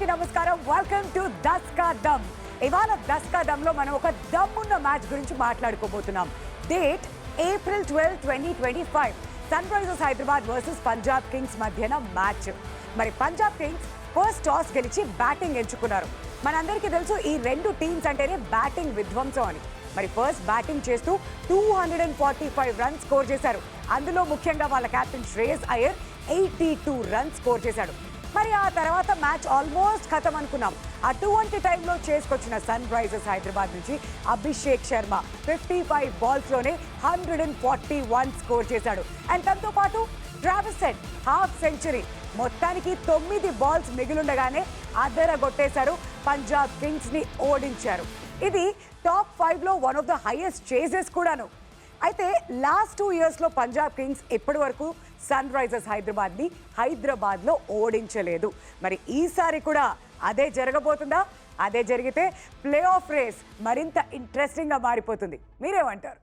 అందరికీ నమస్కారం. Welcome to Dus ka Dum. ఇవాళ దస్కా దమ్ లో మనం ఒక దమ్మున్న మ్యాచ్ గురించి మాట్లాడుకోబోతున్నాం. Date April 12, 2025. Sunrisers Hyderabad versus Punjab Kings మధ్యన మ్యాచ్. మరి పంజాబ్ కింగ్స్ ఫస్ట్ టాస్ గెలిచి బ్యాటింగ్ ఎంచుకున్నారు. మనందరికీ తెలుసు ఈ రెండు టీమ్స్ అంటేనే బ్యాటింగ్ విధ్వంసం అని. మరి ఫస్ట్ బ్యాటింగ్ చేస్తూ 245 రన్స్ స్కోర్ చేశారు. అందులో ముఖ్యంగా వాళ్ళ captain Shreyas Iyer 82 runs score చేశాడు. మరి ఆ తర్వాత మ్యాచ్ ఆల్మోస్ట్ ఖతం అనుకున్నాం. అటువంటి టైంలో చేసుకొచ్చిన సన్ రైజర్స్ హైదరాబాద్ నుంచి అభిషేక్ శర్మ 55 బాల్స్లోనే 141 స్కోర్ చేశాడు. అండ్ తనతో పాటు ట్రావిస్ హెడ్ హాఫ్ సెంచరీ. మొత్తానికి 9 బాల్స్ మిగిలుండగానే అదరగొట్టేశారు, పంజాబ్ కింగ్స్ని ఓడించారు. ఇది టాప్ 5లో one of the highest chases కూడాను. అయితే లాస్ట్ 2 ఇయర్స్లో పంజాబ్ కింగ్స్ ఇప్పటి వరకు సన్ రైజర్స్ హైదరాబాద్ని హైదరాబాద్లో ఓడించలేదు. మరి ఈసారి కూడా అదే జరగబోతుందా? అదే జరిగితే ప్లే ఆఫ్ రేస్ మరింత ఇంట్రెస్టింగ్గా మారిపోతుంది. మీరేమంటారు?